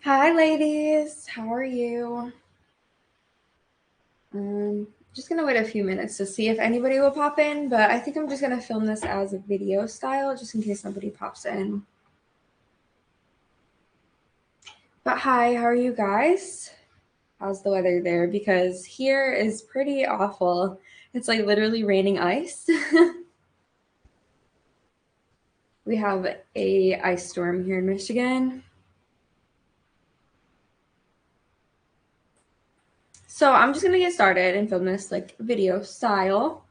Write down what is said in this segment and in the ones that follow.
Hi, ladies. How are you? Just gonna wait a few minutes to see if anybody will pop in, but I think I'm just gonna film this as a video style just in case somebody pops in. But hi, how are you guys? How's the weather there? Because here is pretty awful. It's like literally raining ice. We have a ice storm here in Michigan. So I'm just gonna get started and film this like video style.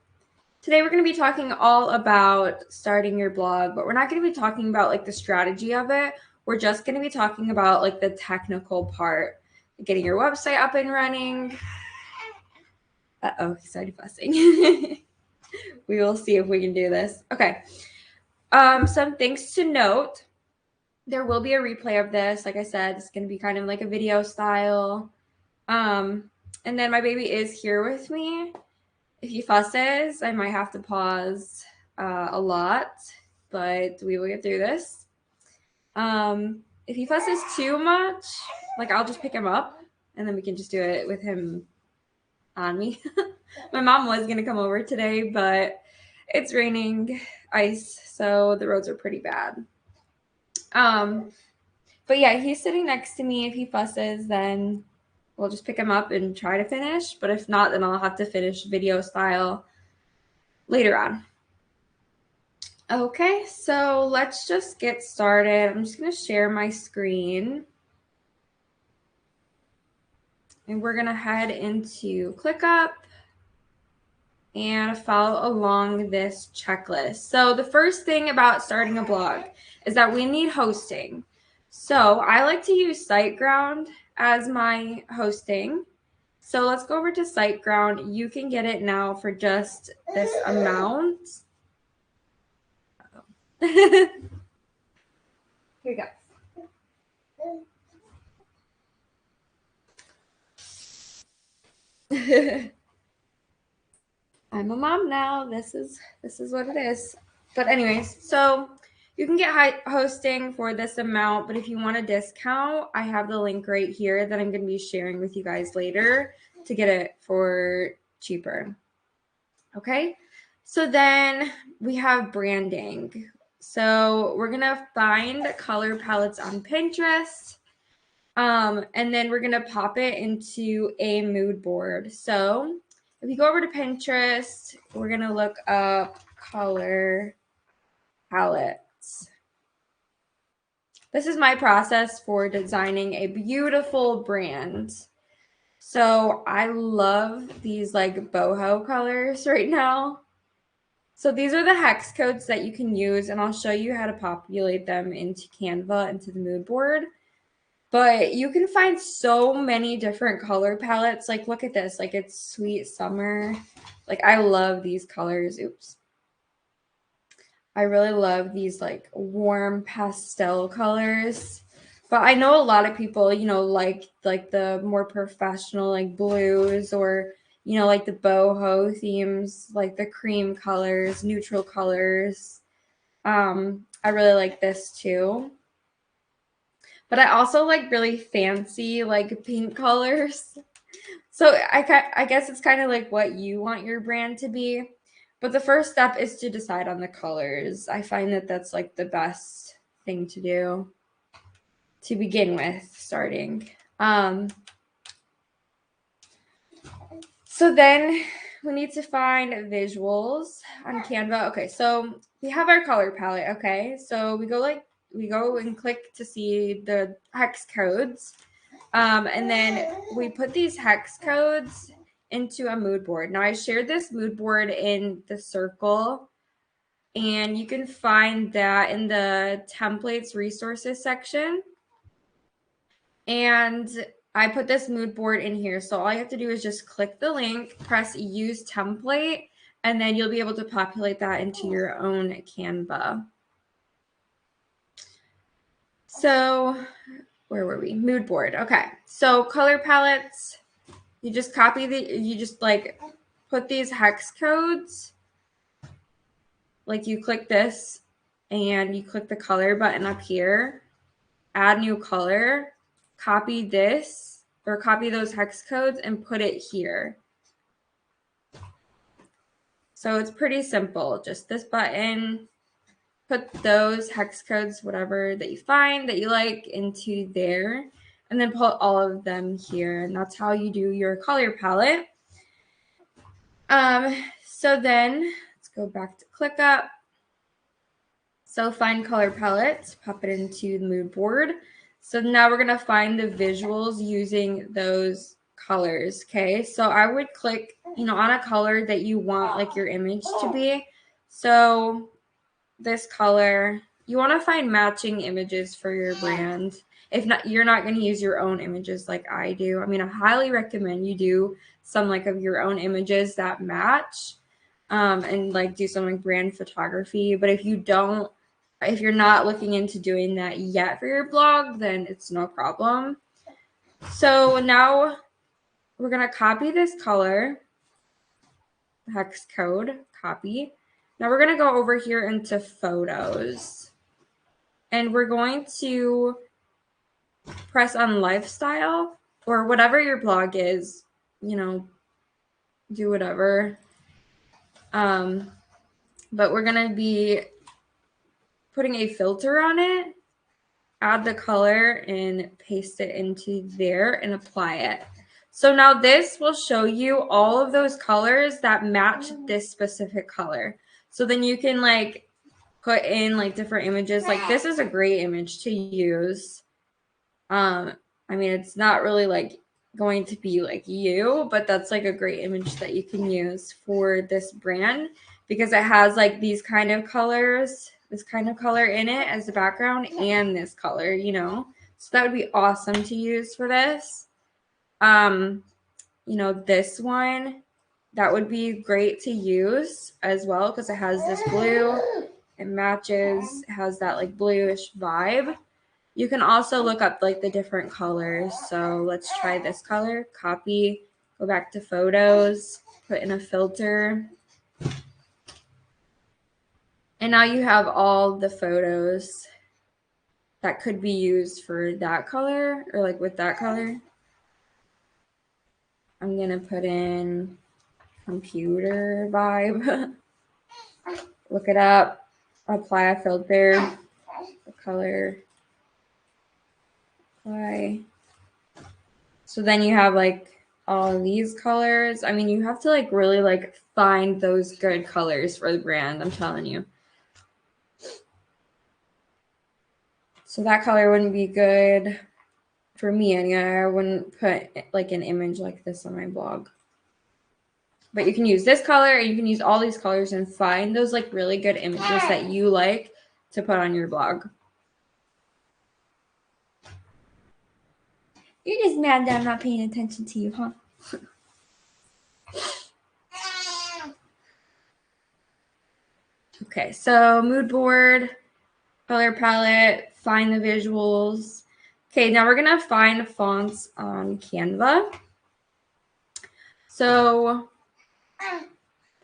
Today we're going to be talking all about starting your blog, but we're not going to be talking about like the strategy of it. We're just going to be talking about like the technical part, getting your website up and running. Uh-oh, he started fussing. We will see if we can do this. Okay. Some things to note. There will be a replay of this. Like I said, it's going to be kind of like a video style. And then my baby is here with me. If he fusses, I might have to pause a lot, but we will get through this. If he fusses too much, like I'll just pick him up and then we can just do it with him on me. My mom was going to come over today, but it's raining ice, so the roads are pretty bad. But yeah, he's sitting next to me. If he fusses, then we'll just pick him up and try to finish. But if not, then I'll have to finish video style later on. Okay, so let's just get started. I'm just going to share my screen. And we're going to head into ClickUp and follow along this checklist. So the first thing about starting a blog is that we need hosting. So I like to use SiteGround as my hosting. So let's go over to SiteGround. You can get it now for just this amount. Here we go. I'm a mom now. This is what it is. But anyways, so you can get hosting for this amount, but if you want a discount, I have the link right here that I'm going to be sharing with you guys later to get it for cheaper. Okay? So then we have branding. So we're going to find color palettes on Pinterest. And then we're going to pop it into a mood board. So if you go over to Pinterest, we're going to look up color palettes. This is my process for designing a beautiful brand. So I love these like boho colors right now. So these are the hex codes that you can use, and I'll show you how to populate them into Canva, into the mood board. But you can find so many different color palettes. Like, look at this. Like, it's sweet summer. Like, I love these colors. Oops. I really love these, like, warm pastel colors. But I know a lot of people, you know, like the more professional, like, blues or, you know, like the boho themes, like the cream colors, neutral colors. I really like this, too. But I also like really fancy, like pink colors. So I guess it's kind of like what you want your brand to be. But the first step is to decide on the colors. I find that that's like the best thing to do to begin with starting. So then we need to find visuals on Canva. Okay, so we have our color palette. Okay, so we go and click to see the hex codes. And then we put these hex codes into a mood board. Now I shared this mood board in the circle, and you can find that in the templates resources section. And I put this mood board in here. So all you have to do is just click the link, press use template, and then you'll be able to populate that into your own Canva. So where were we? Mood board. Okay. So color palettes. You just you just like put these hex codes, like you click this and you click the color button up here, add new color, copy this or copy those hex codes and put it here. So it's pretty simple. Just this button, put those hex codes, whatever that you find that you like, into there, and then put all of them here. And that's how you do your color palette. So then let's go back to ClickUp. So find color palette, pop it into the mood board. So now we're gonna find the visuals using those colors. Okay, so I would click, on a color that you want like your image to be. So this color, you want to find matching images for your brand. If not, you're not going to use your own images like I do. I mean, I highly recommend you do some like of your own images that match, and like do some like brand photography. But if you're not looking into doing that yet for your blog, then it's no problem. So now we're going to copy this color, hex code, copy. Now we're going to go over here into photos. And we're going to press on lifestyle or whatever your blog is, do whatever. But we're going to be putting a filter on it, add the color and paste it into there and apply it. So now this will show you all of those colors that match this specific color. So then you can like put in like different images. Like this is a great image to use. I mean, it's not really like going to be like you, but that's like a great image that you can use for this brand because it has like these kind of colors, this kind of color in it as the background and this color, So that would be awesome to use for this. This one, that would be great to use as well because it has this blue, it matches, it has that like bluish vibe. You can also look up like the different colors. So let's try this color, copy, go back to photos, put in a filter. And now you have all the photos that could be used for that color or like with that color. I'm going to put in computer vibe. Look it up, apply a filter, the color, apply. So then you have like all of these colors. I mean, you have to like really like find those good colors for the brand, I'm telling you. So that color wouldn't be good for me anyway. I wouldn't put like an image like this on my blog. But you can use this color and you can use all these colors and find those like really good images that you like to put on your blog. You're just mad that I'm not paying attention to you, huh? Okay, so mood board, color palette, find the visuals. Okay, now we're going to find fonts on Canva. So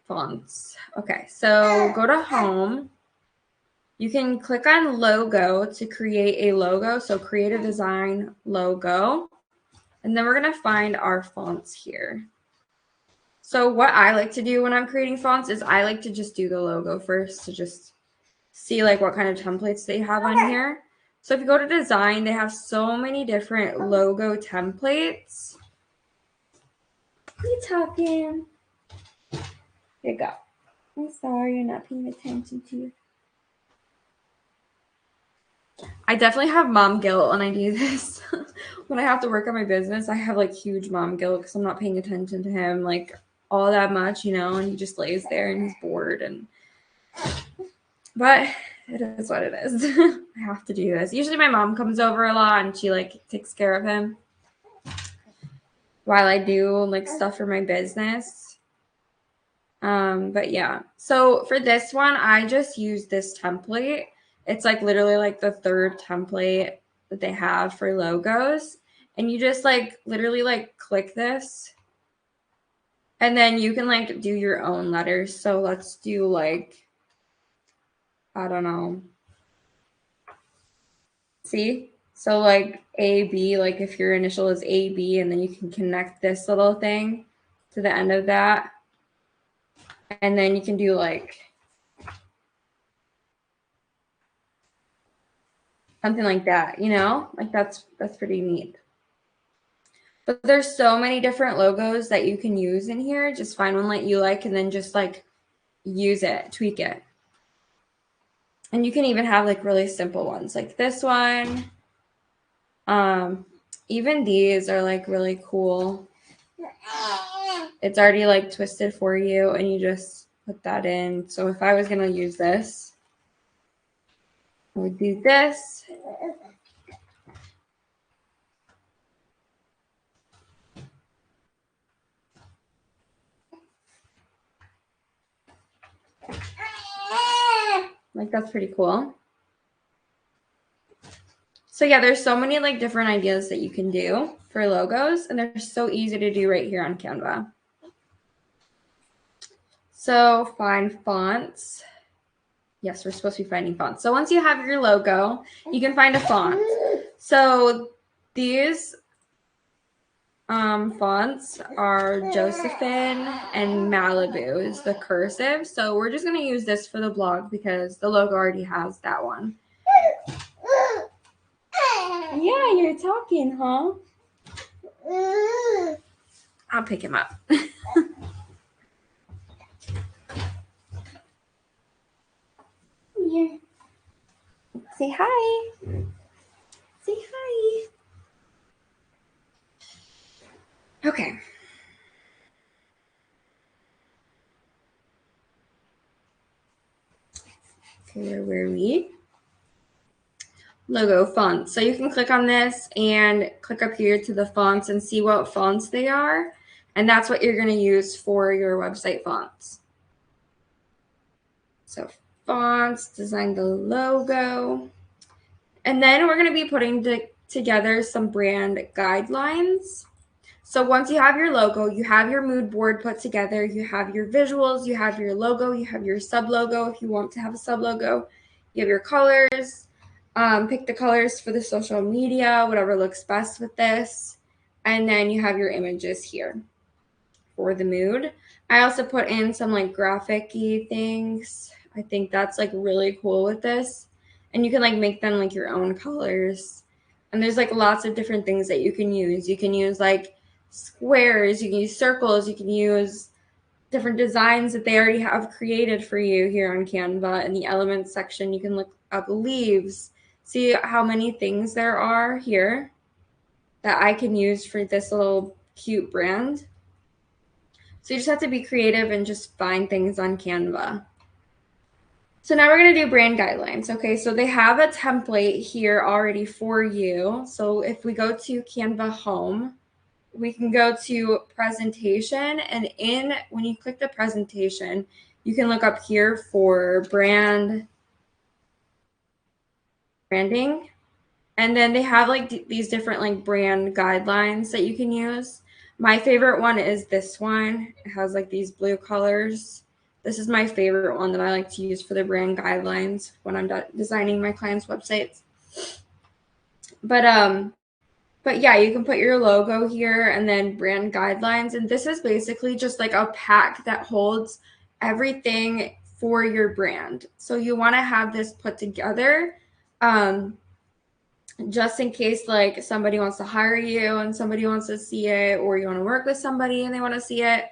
fonts. Okay, so go to home. You can click on logo to create a logo. So create a design logo. And then we're going to find our fonts here. So what I like to do when I'm creating fonts is I like to just do the logo first to just see like what kind of templates they have on here. So if you go to design, they have so many different logo templates. What are you talking? Here you go. I'm sorry you're not paying attention to you. I definitely have mom guilt when I do this. When I have to work on my business, I have like huge mom guilt because I'm not paying attention to him like all that much, and he just lays there and he's bored. But it is what it is. I have to do this. Usually my mom comes over a lot and she like takes care of him while I do like stuff for my business. But yeah, so for this one, I just use this template. It's like literally like the third template that they have for logos. And you just like literally like click this. And then you can like do your own letters. So let's do like, I don't know. See? So like AB, like if your initial is AB, and then you can connect this little thing to the end of that. And then you can do like something like that, you know? Like that's pretty neat. But there's so many different logos that you can use in here. Just find one that you like and then just like use it, tweak it. And you can even have like really simple ones like this one. Even these are like really cool. It's already like twisted for you and you just put that in. So if I was going to use this, I would do this. Like that's pretty cool. So yeah, there's so many like different ideas that you can do for logos, and they're so easy to do right here on Canva. So find fonts. Yes, we're supposed to be finding fonts. So once you have your logo, you can find a font. So these fonts are Josephine and Malibu is the cursive. So we're just going to use this for the blog because the logo already has that one. Yeah, you're talking, huh? I'll pick him up. Here. Say hi. Say hi. Okay. Okay, where were we? Logo fonts. So you can click on this and click up here to the fonts and see what fonts they are. And that's what you're going to use for your website fonts. So fonts, design the logo. And then we're going to be putting together some brand guidelines. So once you have your logo, you have your mood board put together, you have your visuals, you have your logo, you have your sub logo if you want to have a sub logo, you have your colors, pick the colors for the social media, whatever looks best with this, and then you have your images here for the mood. I also put in some like graphic-y things. I think that's like really cool with this, and you can like make them like your own colors. And there's like lots of different things that you can use. You can use like squares, you can use circles, you can use different designs that they already have created for you here on Canva. In the elements section, you can look up leaves, see how many things there are here that I can use for this little cute brand. So you just have to be creative and just find things on Canva. So now we're going to do brand guidelines. Okay, so they have a template here already for you. So if we go to Canva Home, we can go to presentation, and when you click the presentation, you can look up here for branding, and then they have like these different like brand guidelines that you can use. My favorite one is this one. It has like these blue colors. This is my favorite one that I like to use for the brand guidelines when I'm designing my clients' websites. But yeah, you can put your logo here and then brand guidelines. And this is basically just like a pack that holds everything for your brand. So you want to have this put together just in case like somebody wants to hire you and somebody wants to see it, or you want to work with somebody and they want to see it.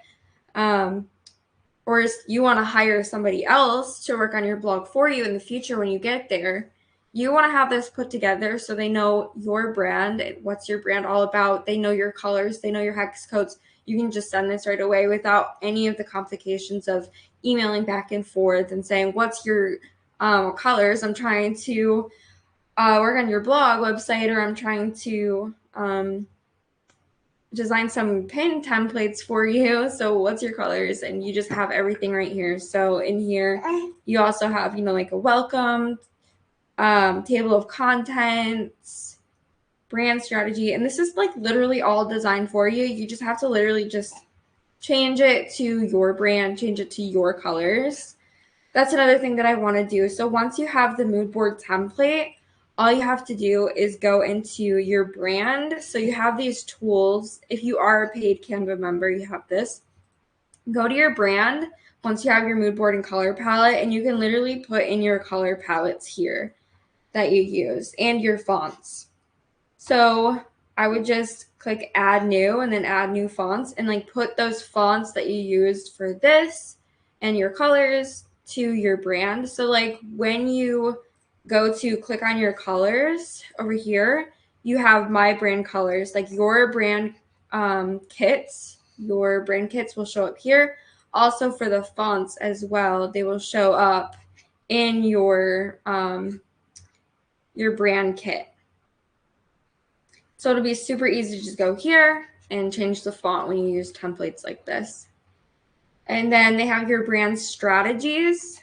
Or you want to hire somebody else to work on your blog for you in the future when you get there. You want to have this put together so they know your brand, what's your brand all about. They know your colors, they know your hex codes. You can just send this right away without any of the complications of emailing back and forth and saying, what's your colors? I'm trying to work on your blog website, or I'm trying to design some pin templates for you. So what's your colors? And you just have everything right here. So in here, you also have, like a welcome, table of contents, brand strategy. And this is like literally all designed for you. You just have to literally just change it to your brand, change it to your colors. That's another thing that I want to do. So once you have the mood board template, all you have to do is go into your brand. So you have these tools. If you are a paid Canva member, you have this. Go to your brand once you have your mood board and color palette, and you can literally put in your color palettes here that you use and your fonts. So I would just click add new and then add new fonts and like put those fonts that you used for this and your colors to your brand. So like when you go to click on your colors over here, you have my brand colors, like your brand kits, your brand kits will show up here. Also for the fonts as well, they will show up in your brand kit. So it'll be super easy to just go here and change the font when you use templates like this. And then they have your brand strategies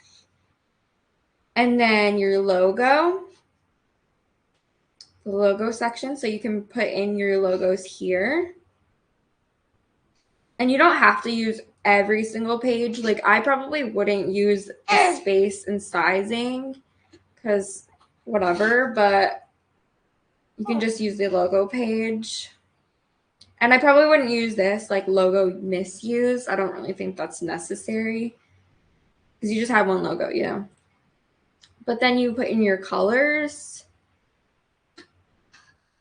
and then your logo, the logo section. So you can put in your logos here. And you don't have to use every single page. Like I probably wouldn't use the space and sizing because whatever, but you can just use the logo page. And I probably wouldn't use this like logo misuse. I don't really think that's necessary because you just have one logo, you know. But then you put in your colors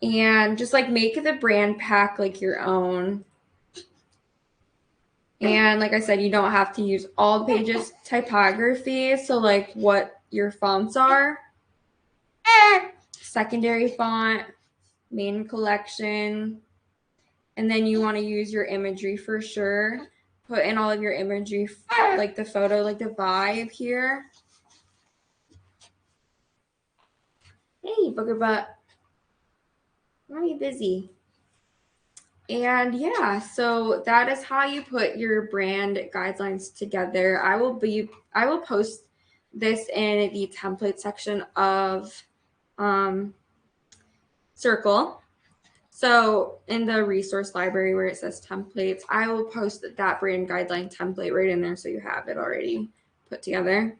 and just like make the brand pack like your own. And like I said, you don't have to use all the pages typography. So like what your fonts are, secondary font, main collection, and then you want to use your imagery for sure. Put in all of your imagery, like the photo, like the vibe here. Hey, booger butt. Why are you busy? And yeah, so that is how you put your brand guidelines together. I will post this in the template section of Circle. So in the resource library where it says templates, I will post that brand guideline template right in there so you have it already put together.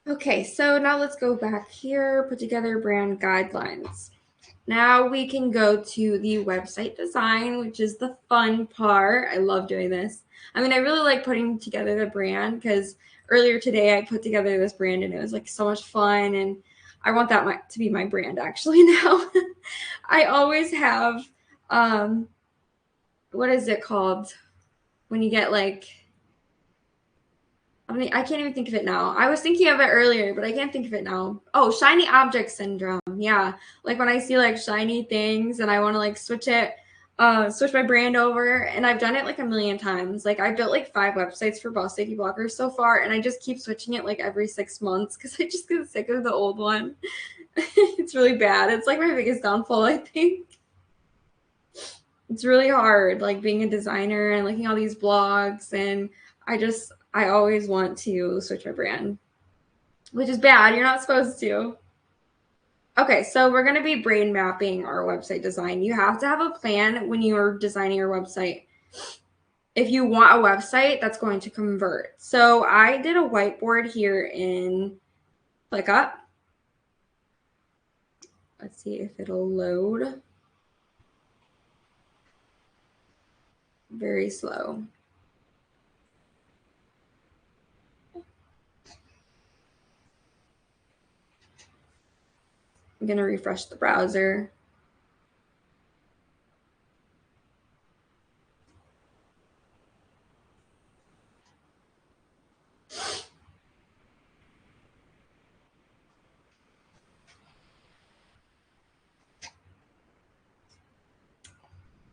Okay, so now let's go back here, put together brand guidelines. Now we can go to the website design, which is the fun part. I love doing this. I mean, I really like putting together the brand because earlier today I put together this brand and it was like so much fun, and I want that to be my brand actually now. I always have, what is it called? When you get like, I can't even think of it now. I was thinking of it earlier, but I can't think of it now. Oh, shiny object syndrome. Yeah. Like when I see like shiny things and I want to like switch my brand over, and I've done it like a million times. Like I've built like 5 websites for Boss Lady Bloggers so far, and I just keep switching it like every 6 months because I just get sick of the old one. It's really bad. It's like my biggest downfall, I think. It's really hard, like being a designer and looking at all these blogs, and I always want to switch my brand, which is bad. You're not supposed to. Okay, so we're going to be brain mapping our website design. You have to have a plan when you are designing your website if you want a website that's going to convert. So I did a whiteboard here in ClickUp. Let's see if it'll load. Very slow. I'm going to refresh the browser.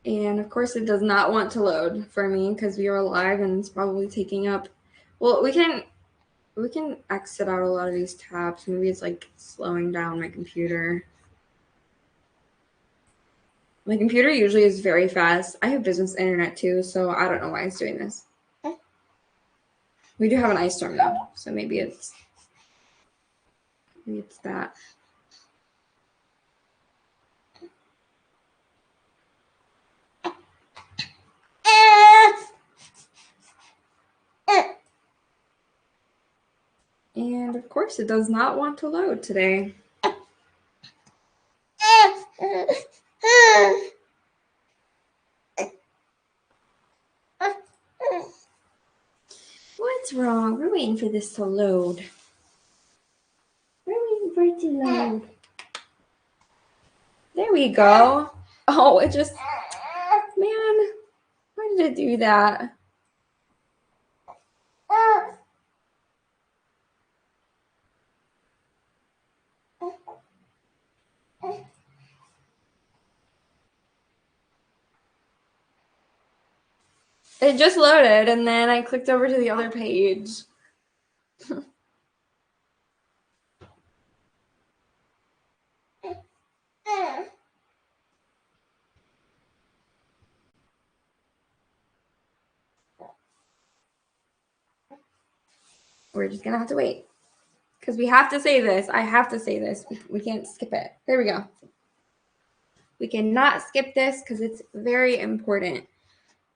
And of course it does not want to load for me because we are live and it's probably taking up. Well, we can exit out a lot of these tabs. Maybe it's like slowing down my computer. My computer usually is very fast. I have business internet too, so I don't know why it's doing this. We do have an ice storm though, so maybe it's that. And And of course, it does not want to load today. What's wrong? We're waiting for this to load. We're waiting for it to load. There we go. Oh, it just, man, why did it do that? It just loaded, and then I clicked over to the other page. We're just gonna have to wait because we have to say this. I have to say this. We can't skip it. There we go. We cannot skip this because it's very important.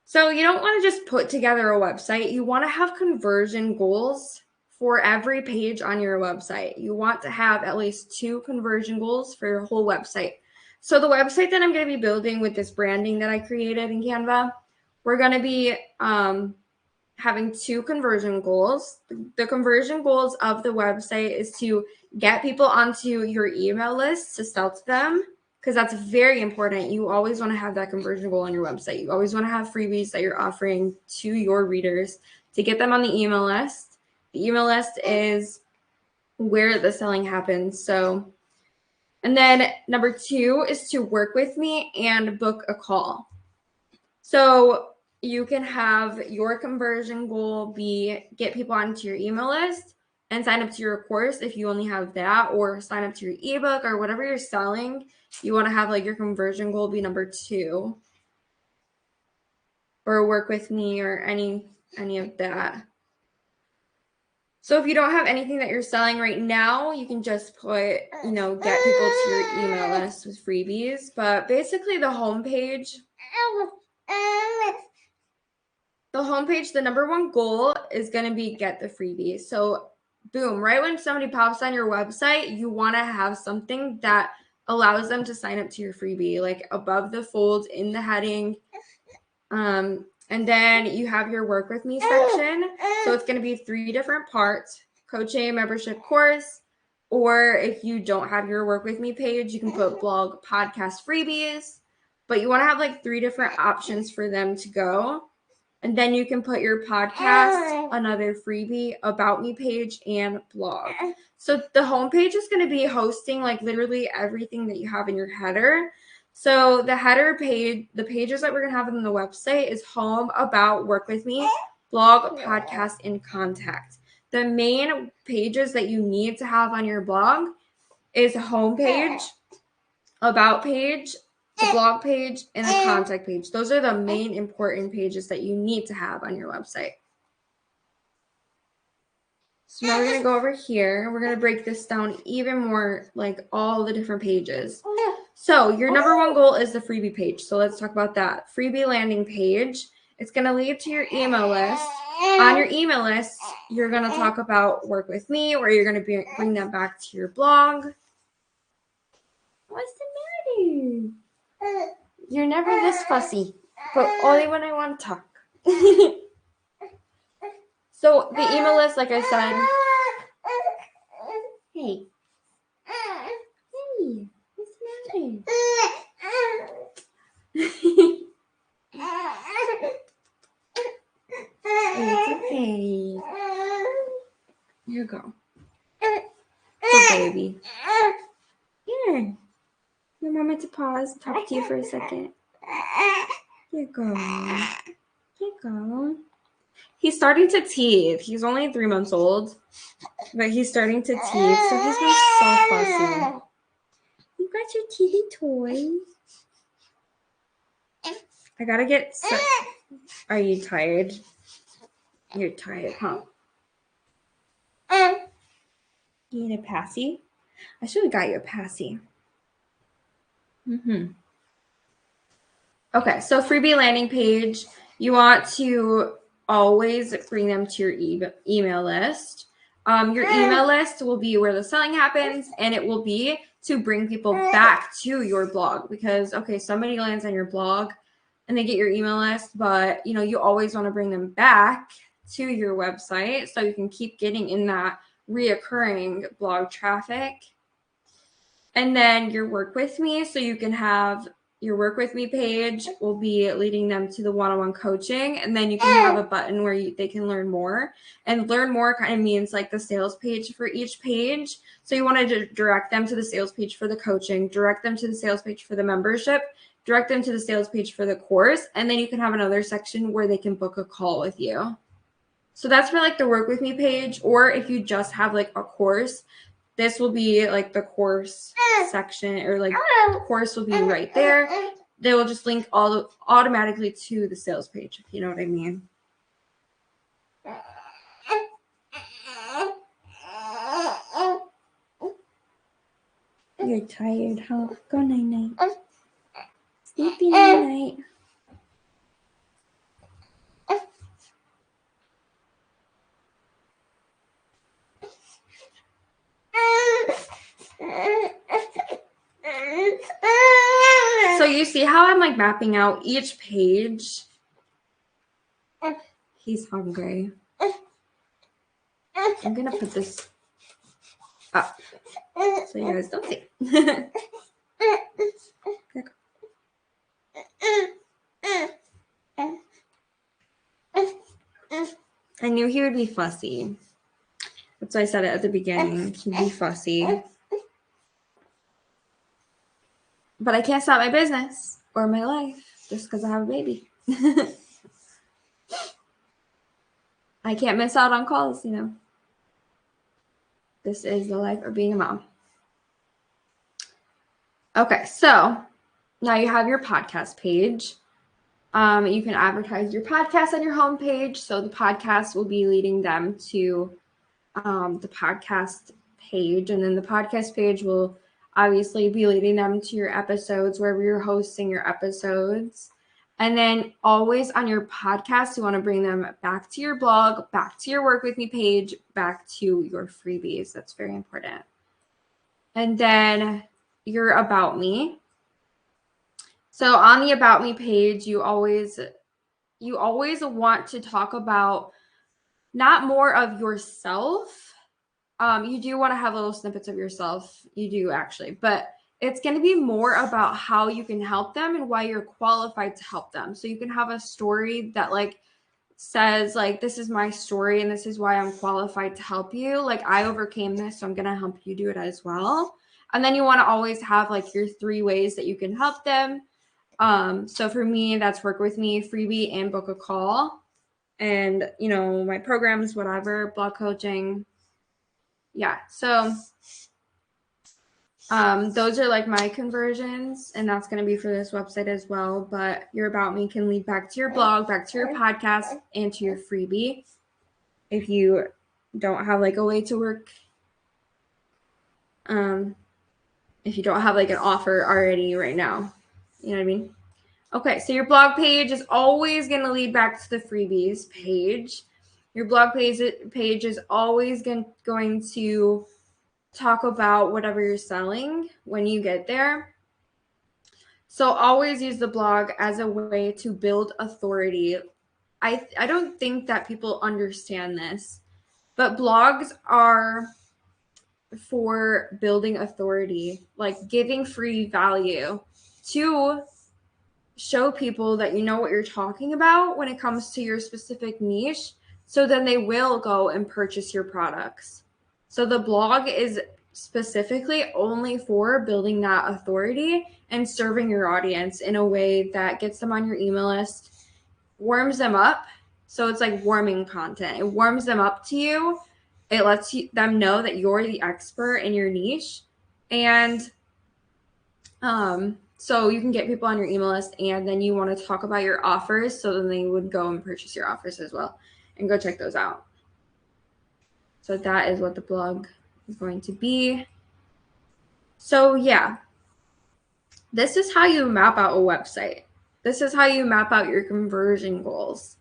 So you don't want to just put together a website. You want to have conversion goals for every page on your website. You want to have at least 2 conversion goals for your whole website. So the website that I'm going to be building with this branding that I created in Canva, we're going to be having 2 conversion goals. The conversion goals of the website is to get people onto your email list to sell to them, because that's very important. You always want to have that conversion goal on your website. You always want to have freebies that you're offering to your readers to get them on the email list. The email list is where the selling happens. So, and then number 2 is to work with me and book a call. So you can have your conversion goal be get people onto your email list and sign up to your course if you only have that, or sign up to your ebook or whatever you're selling. You want to have like your conversion goal be number 2, or work with me, or any of that. So if you don't have anything that you're selling right now, you can just put, get people to your email list with freebies. But basically the homepage, the number 1 goal is going to be get the freebie. So boom, right when somebody pops on your website, you want to have something that allows them to sign up to your freebie, like above the fold in the heading. And then you have your work with me section. So it's going to be 3 different parts: coaching, membership, course. Or if you don't have your work with me page, you can put blog, podcast, freebies. But you want to have like 3 different options for them to go. And then you can put your podcast, another freebie, about me page, and blog. So the homepage is going to be hosting like literally everything that you have in your header. So the header page, the pages that we're going to have on the website is home, about, work with me, blog, podcast, and contact. The main pages that you need to have on your blog is homepage, about page, the blog page, and the contact page. Those are the main important pages that you need to have on your website. So now we're going to go over here. We're going to break this down even more, like all the different pages. So your number 1 goal is the freebie page. So let's talk about that. Freebie landing page. It's going to lead to your email list. On your email list, you're going to talk about work with me, or you're going to bring them back to your blog. What's the matter? You're never this fussy, but only when I want to talk. So the email list, like I said, hey, what's the matter? It's okay. Here you go. Good baby. Here. Your mama to pause, talk to you for a second. Here you go. Here you go. He's starting to teeth. He's only 3 months old, but he's starting to teeth, so he's been so fussy. You got your teethy toy. I gotta get set. Are you tired? You're tired, huh? You need a passy? I should have got you a passy. Okay, so freebie landing page. You want to always bring them to your email list. Your email list will be where the selling happens, and it will be to bring people back to your blog because, okay, somebody lands on your blog and they get your email list, but you always want to bring them back to your website so you can keep getting in that reoccurring blog traffic. And then your work with me, so you can have your work with me page will be leading them to the one-on-one coaching, and then you can have a button where they can learn more. And learn more kind of means like the sales page for each page. So you want to direct them to the sales page for the coaching, direct them to the sales page for the membership, direct them to the sales page for the course, and then you can have another section where they can book a call with you. So that's for like the work with me page, or if you just have like a course, this will be like the course section, or like the course will be right there. They will just link automatically to the sales page, if you know what I mean. You're tired, huh? Go night-night. Sleepy night-night. So you see how I'm like mapping out each page? He's hungry. I'm gonna put this up so you guys don't see. I knew he would be fussy. That's why I said it at the beginning. He'd be fussy. But I can't stop my business or my life just because I have a baby. I can't miss out on calls, This is the life of being a mom. Okay, so now you have your podcast page. You can advertise your podcast on your homepage. So the podcast will be leading them to the podcast page. And then the podcast page will obviously be leading them to your episodes, wherever you're hosting your episodes. And then always on your podcast, you want to bring them back to your blog, back to your work with me page, back to your freebies. That's very important. And then your about me. So on the about me page, you always want to talk about not more of yourself. You do want to have little snippets of yourself. You do actually, but it's going to be more about how you can help them and why you're qualified to help them. So you can have a story that like says like, this is my story and this is why I'm qualified to help you. Like I overcame this, so I'm going to help you do it as well. And then you want to always have like your 3 ways that you can help them. So for me, that's work with me, freebie, and book a call. And, my programs, whatever, blog coaching. Yeah. So those are like my conversions, and that's going to be for this website as well. But your about me can lead back to your blog, back to your podcast, and to your freebie. If you don't have like a way to work, if you don't have like an offer already right now, you know what I mean? Okay, so your blog page is always going to lead back to the freebies page. Your blog page is always going to talk about whatever you're selling when you get there. So always use the blog as a way to build authority. I don't think that people understand this, but blogs are for building authority, like giving free value to show people that you know what you're talking about when it comes to your specific niche, so then they will go and purchase your products. So the blog is specifically only for building that authority and serving your audience in a way that gets them on your email list, warms them up. So it's like warming content. It warms them up to you. It lets them know that you're the expert in your niche. And so you can get people on your email list, and then you want to talk about your offers, so then they would go and purchase your offers as well and go check those out. So that is what the blog is going to be. So yeah, this is how you map out a website. This is how you map out your conversion goals.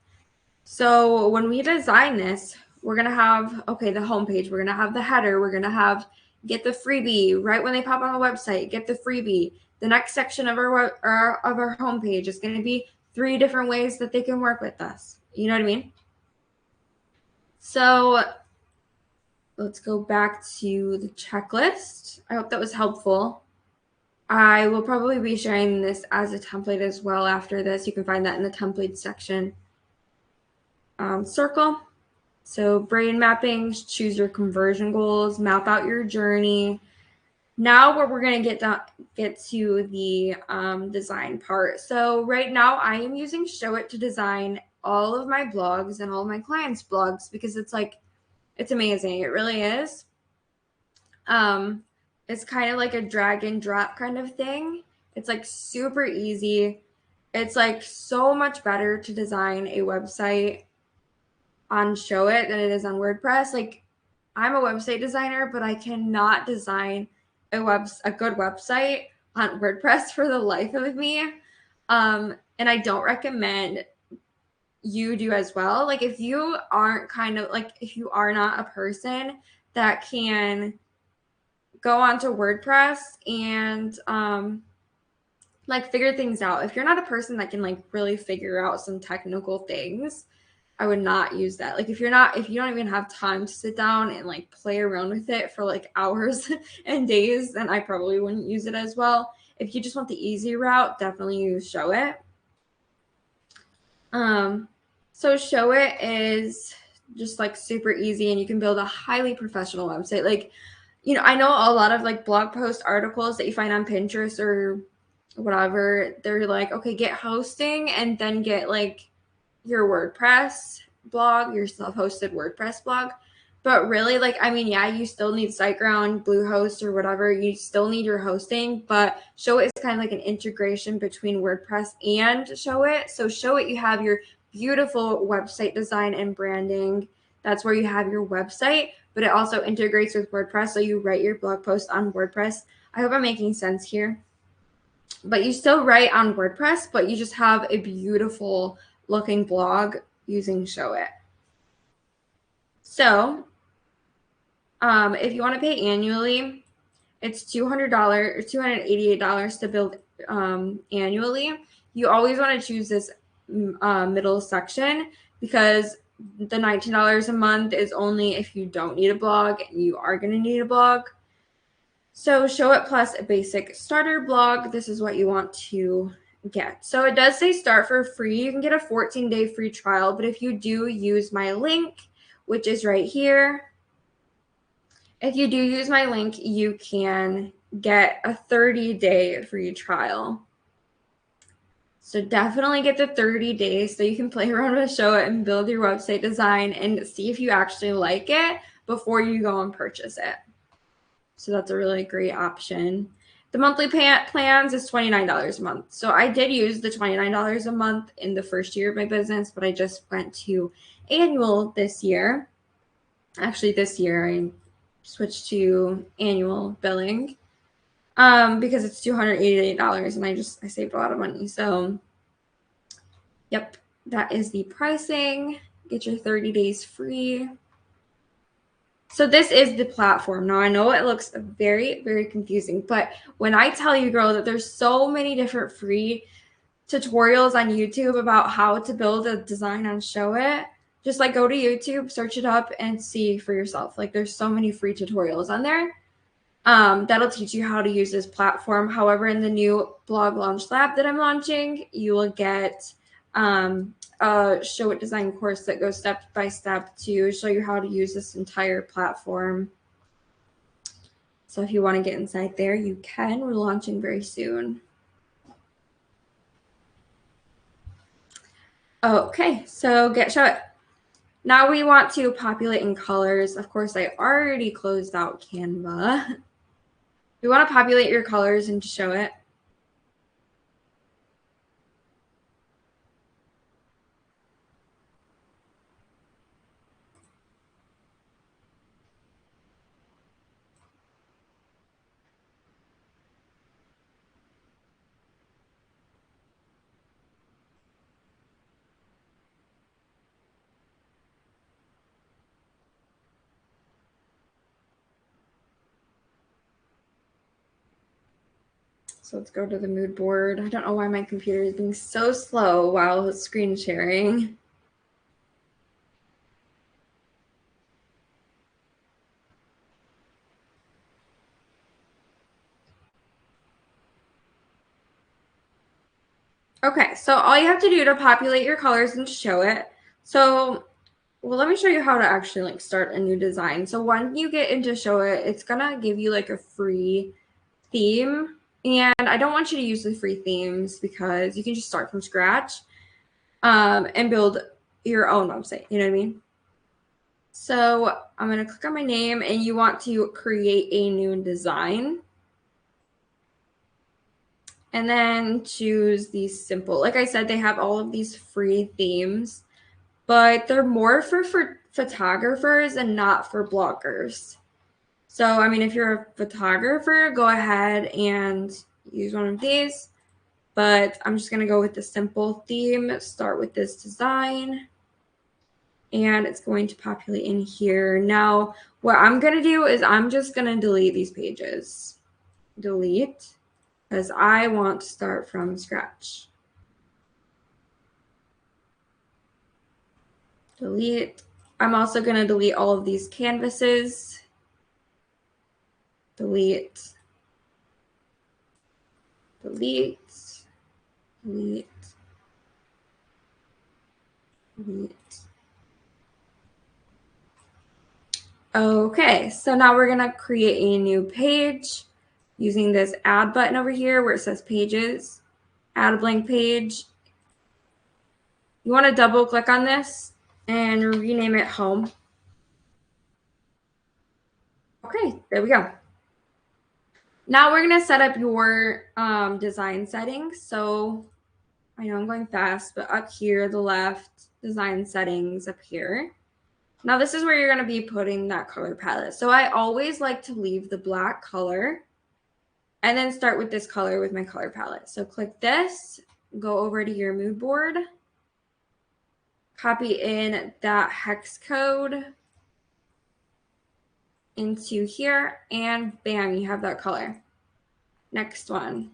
So when we design this, we're going to have, okay, the homepage, we're going to have the header, we're going to have get the freebie right when they pop on the website, get the freebie. The next section of our homepage is going to be 3 different ways that they can work with us. You know what I mean? So let's go back to the checklist. I hope that was helpful. I will probably be sharing this as a template as well after this. You can find that in the template section. Circle. So brain mapping, choose your conversion goals, map out your journey. Now what we're going to get to the design part. So right now I am using Show It to design all of my blogs and all of my clients' blogs because it's like, it's amazing. It really is. It's kind of like a drag and drop kind of thing. It's like super easy. It's like so much better to design a website on Show It than it is on WordPress. Like I'm a website designer, but I cannot design a good website on WordPress for the life of me. And I don't recommend you do as well. Like if you aren't kind of like if you are not a person that can go onto WordPress and like figure things out. If you're not a person that can like really figure out some technical things, I would not use that. Like if you don't even have time to sit down and like play around with it for like hours and days, then I probably wouldn't use it as well. If you just want the easy route, definitely use Show It. So Show It is just like super easy and you can build a highly professional website. Like, you know, I know a lot of like blog post articles that you find on Pinterest or whatever, they're like, okay, get hosting and then get like your WordPress blog, your self-hosted WordPress blog. But really, like, I mean, yeah, you still need SiteGround, Bluehost, or whatever. You still need your hosting, but Show It is kind of like an integration between WordPress and Show It. So Show It, you have your beautiful website design and branding. That's where you have your website, but it also integrates with WordPress. So you write your blog post on WordPress. I hope I'm making sense here. But you still write on WordPress, but you just have a beautiful looking blog using Show It. So if you want to pay annually, it's $200 or $288 to build annually. You always want to choose this middle section because the $19 a month is only if you don't need a blog and you are going to need a blog. So Show It plus a basic starter blog. This is what you want to get. So it does say start for free. You can get a 14-day free trial, but if you do use my link, which is right here, if you do use my link, you can get a 30-day free trial. So definitely get the 30 days so you can play around with Show It and build your website design and see if you actually like it before you go and purchase it. So that's a really great option. The monthly plans is $29 a month. So I did use the $29 a month in the first year of my business, but I just went to annual this year. Actually, this year I switched to annual billing because it's $288 and I saved a lot of money. So yep, that is the pricing. Get your 30 days free. So this is the platform. Now I know it looks very, very confusing, but when I tell you, girl, that there's so many different free tutorials on YouTube about how to build a design and Show It, just like go to YouTube, search it up and see for yourself. Like there's so many free tutorials on there. That'll teach you how to use this platform. However, in the new blog launch lab that I'm launching, you will get a Show It design course that goes step by step to show you how to use this entire platform. So if you want to get inside there, you can. We're launching very soon. Okay, so get Show It. Now we want to populate in colors. Of course, I already closed out Canva. We want to populate your colors and Show It. So let's go to the mood board. I don't know why my computer is being so slow while screen sharing. Okay, so all you have to do to populate your colors and show it. So, well, let me show you how to actually like start a new design. So when you get into show it, it's gonna give you like a free theme. And I don't want you to use the free themes because you can just start from scratch and build your own website. You know what I mean? So I'm gonna click on my name and you want to create a new design. And then choose these simple. Like I said, they have all of these free themes, but they're more for photographers and not for bloggers. So, I mean, if you're a photographer, go ahead and use one of these. But I'm just going to go with the simple theme, start with this design, and it's going to populate in here. Now, what I'm going to do is I'm just going to delete these pages. Delete, because I want to start from scratch. Delete. I'm also going to delete all of these canvases. Delete. Delete. Delete. Delete. Okay, so now we're going to create a new page using this add button over here where it says pages. Add a blank page. You want to double click on this and rename it home. Okay, there we go. Now we're going to set up your design settings. So I know I'm going fast, but up here, the left, design settings up here. Now this is where you're going to be putting that color palette. So I always like to leave the black color and then start with this color with my color palette. So click this, go over to your mood board, copy in that hex code into here, and bam, you have that color. Next one.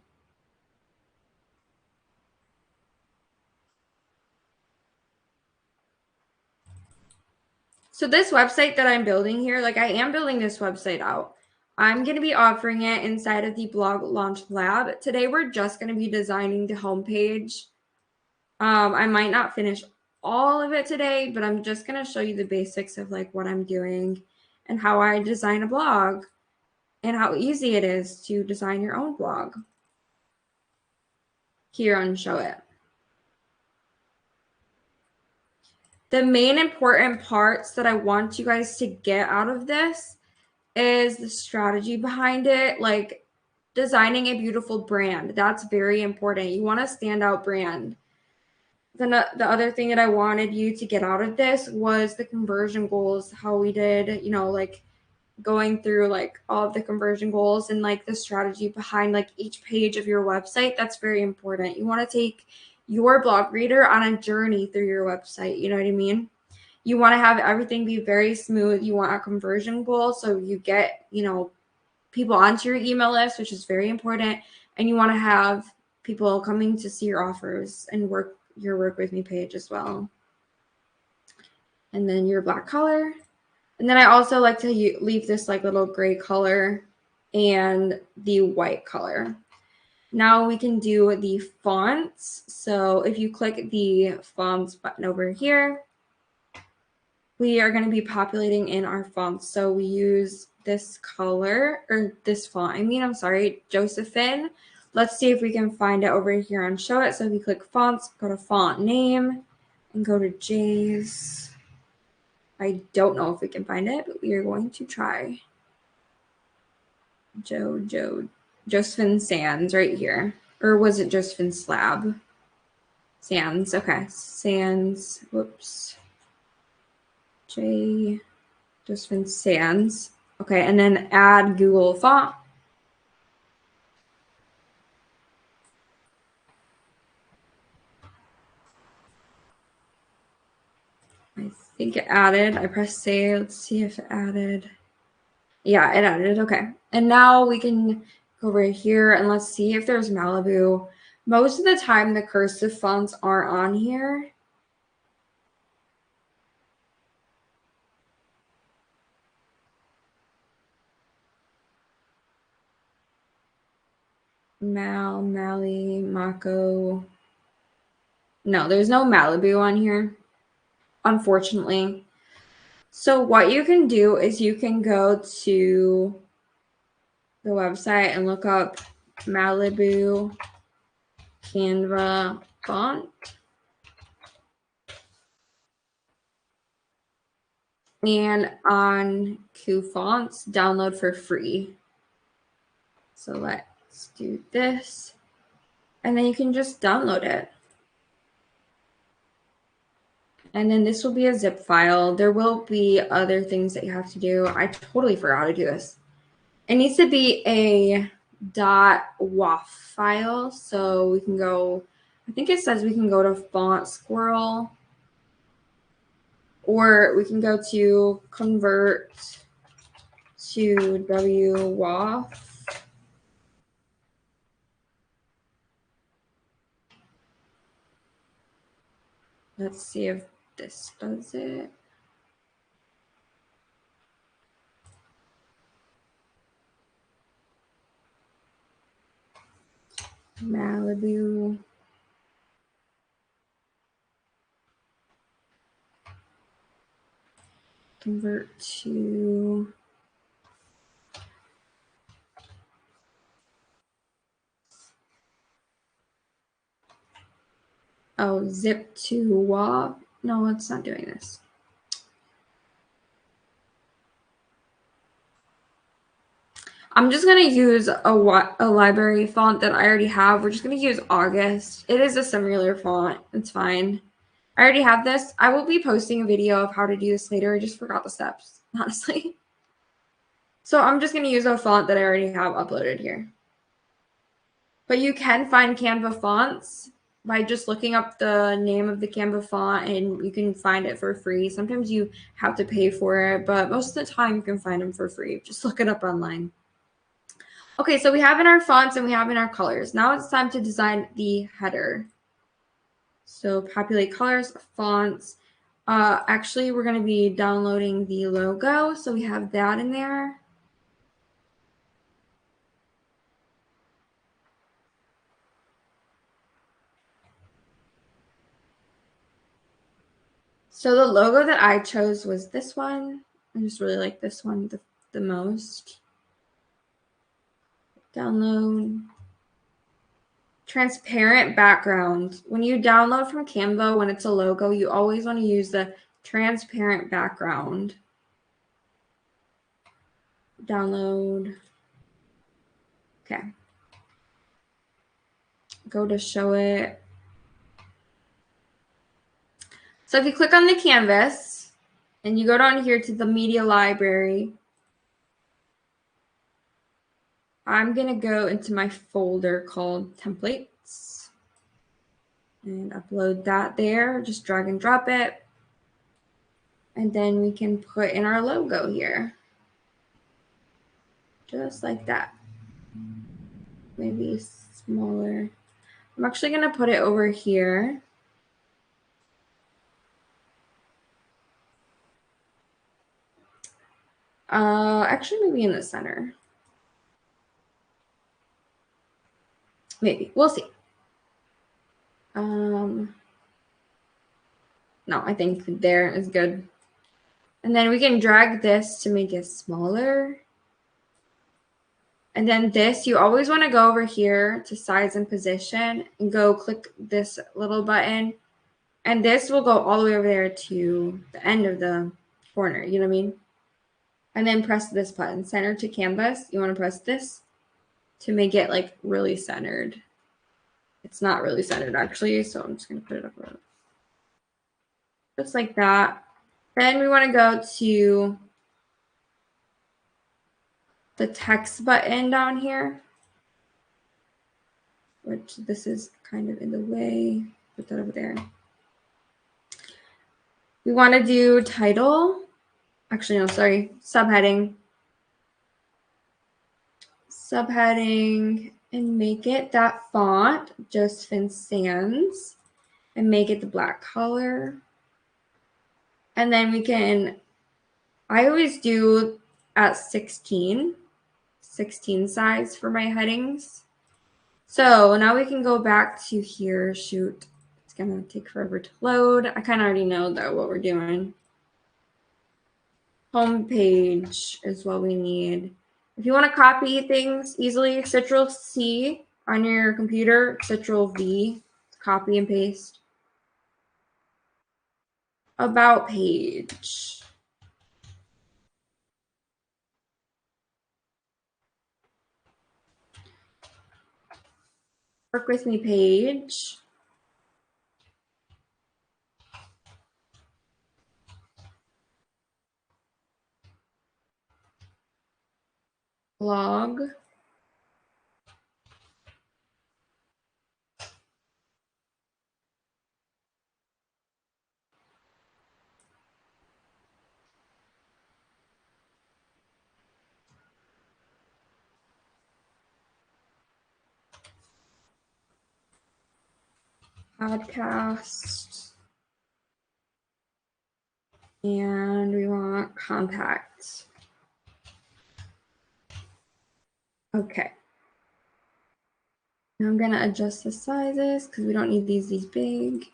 So this website that I'm building here, like I am building this website out. I'm going to be offering it inside of the Blog Launch Lab. Today, we're just going to be designing the homepage. I might not finish all of it today, but I'm just going to show you the basics of like what I'm doing and how I design a blog and how easy it is to design your own blog. Here on Show It. The main important parts that I want you guys to get out of this is the strategy behind it, like designing a beautiful brand. That's very important. You want a standout brand. Then the other thing that I wanted you to get out of this was the conversion goals, how we did, you know, like going through like all of the conversion goals and like the strategy behind like each page of your website. That's very important. You want to take your blog reader on a journey through your website. You know what I mean? You want to have everything be very smooth. You want a conversion goal so you get, you know, people onto your email list, which is very important. And you want to have people coming to see your offers and your work with me page as well. And then your black color. And then I also like to leave this like little gray color and the white color. Now we can do the fonts. So if you click the fonts button over here, we are going to be populating in our fonts. So we use this color or this font. I'm sorry, Josephine. Let's see if we can find it over here on Show It. So if you click fonts, go to font name and go to J's. I don't know if we can find it, but we are going to try. Josephine Sands right here. Or was it Josephine Slab? Sands, okay. Sands, whoops. Josephine Sands. Okay, and then add Google font. I think it added. I pressed save. Let's see if it added. Yeah, it added. Okay. And now we can Go right here and let's see if there's Malibu. Most of the time, the cursive fonts aren't on here. Mali, Mako. No, there's no Malibu on here, unfortunately. So what you can do is you can go to the website and look up Malibu Canva font. And on Q Fonts, download for free. So let's do this. And then you can just download it. And then this will be a zip file. There will be other things that you have to do. I totally forgot to do this. It needs to be a .waf file. So we can go, I think it says we can go to Font Squirrel, or we can go to convert to WWAF. Let's see if this does it. Malibu. Convert to zip to WAV. No, it's not doing this. I'm just going to use a library font that I already have. We're just going to use August. It is a similar font. It's fine. I already have this. I will be posting a video of how to do this later. I just forgot the steps, honestly. So I'm just going to use a font that I already have uploaded here. But you can find Canva fonts by just looking up the name of the Canva font, and you can find it for free. Sometimes you have to pay for it, but most of the time you can find them for free. Just look it up online. Okay, so we have in our fonts and we have in our colors. Now it's time to design the header. So populate colors, fonts. Actually, we're going to be downloading the logo, so we have that in there. So the logo that I chose was this one. I just really like this one the most. Download. Transparent background. When you download from Canva, when it's a logo, you always want to use the transparent background. Download. Okay. Go to show it. So if you click on the canvas and you go down here to the media library, I'm going to go into my folder called templates and upload that there. Just drag and drop it. And then we can put in our logo here. Just like that. Maybe smaller. I'm actually going to put it over here. Actually, maybe in the center. Maybe. We'll see. No, I think there is good. And then we can drag this to make it smaller. And then this, you always want to go over here to size and position and go click this little button. And this will go all the way over there to the end of the corner. You know what I mean? And then press this button, center to canvas. You want to press this to make it like really centered. It's not really centered actually, so I'm just going to put it up around. Just like that. Then we want to go to the text button down here, which this is kind of in the way. Put that over there. We want to do title. Actually, no, sorry, subheading. subheading and make it that font, just Fin Sans, and make it the black color. And then we can, I always do at 16 size for my headings. So now we can go back to here. Shoot, it's gonna take forever to load. I kind of already know though what we're doing. Home page is what we need. If you want to copy things easily, Ctrl C on your computer, Ctrl V, copy and paste. About page. Work with me page. Blog. Podcast. And we want contact. Okay. Now I'm going to adjust the sizes because we don't need these big.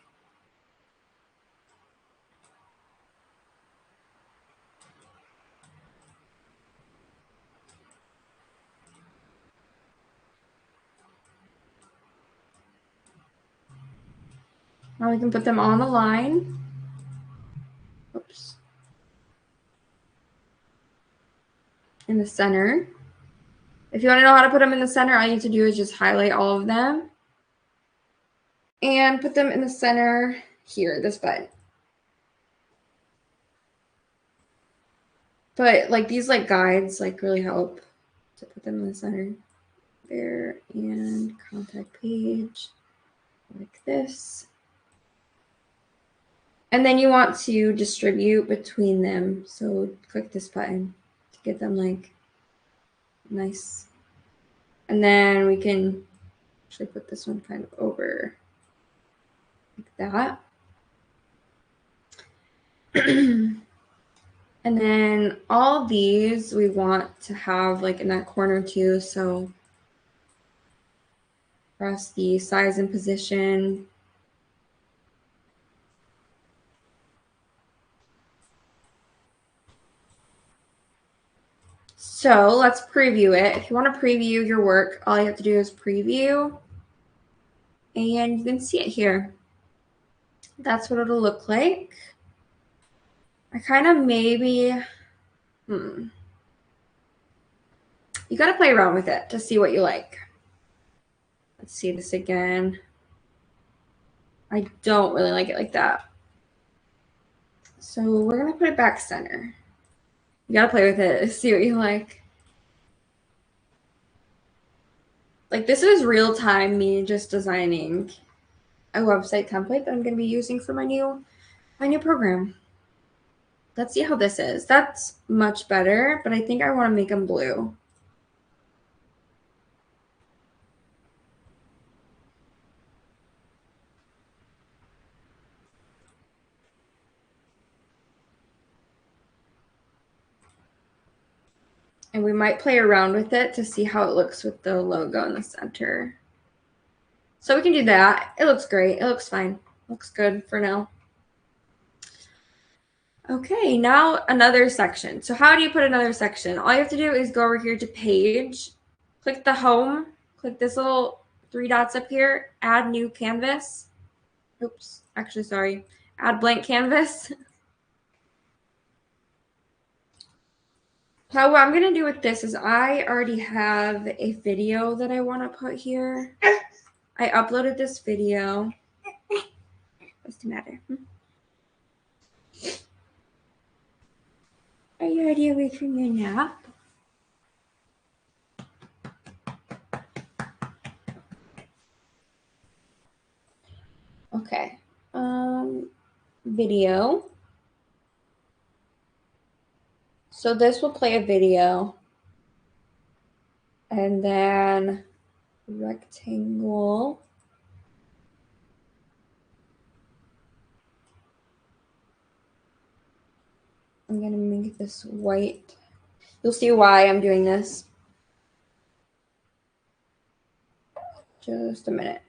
Now we can put them on the line. Oops. In the center. If you want to know how to put them in the center, all you need to do is just highlight all of them and put them in the center here, this button. But like these like guides like really help to put them in the center there, and contact page like this. And then you want to distribute between them. So click this button to get them like nice. And then we can actually put this one kind of over like that. And then all these we want to have like in that corner too. So press the size and position. So let's preview it. If you want to preview your work, all you have to do is preview. And you can see it here. That's what it'll look like. I kind of maybe, you got to play around with it to see what you like. Let's see this again. I don't really like it like that. So we're going to put it back center. You got to play with it, see what you like. Like this is real time me just designing a website template that I'm going to be using for my new program. Let's see how this is. That's much better, but I think I want to make them blue. And we might play around with it to see how it looks with the logo in the center. So we can do that. It looks great. It looks fine. Looks good for now. Okay, now another section. So how do you put another section? All you have to do is go over here to page, click the home, click this little 3 dots up here, add new canvas. Oops, actually, sorry. Add blank canvas. So what I'm going to do with this is I already have a video that I want to put here. I uploaded this video. What's the matter? Are you already awake from your nap? Okay. Video. So this will play a video. and then rectangle. I'm going to make this white. You'll see why I'm doing this. Just a minute.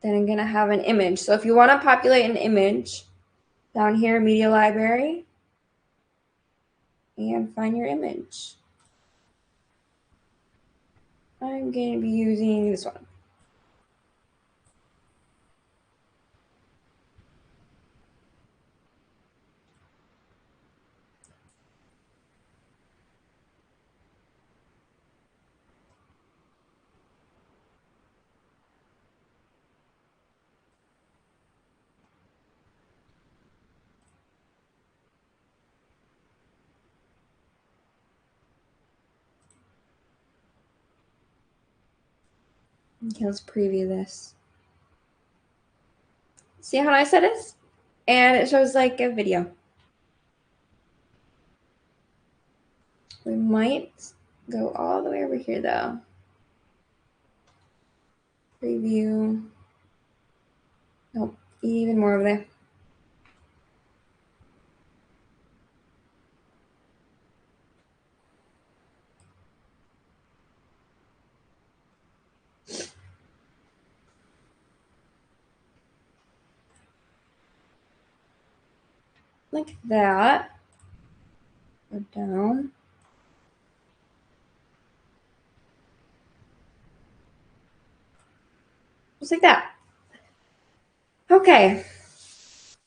Then I'm going to have an image. So if you want to populate an image, down here, media library, and find your image. I'm going to be using this one. Okay, let's preview this. See how nice that is? And it shows like a video. We might go all the way over here though. Preview. Nope, even more over there. Like that. Go down. Just like that. Okay.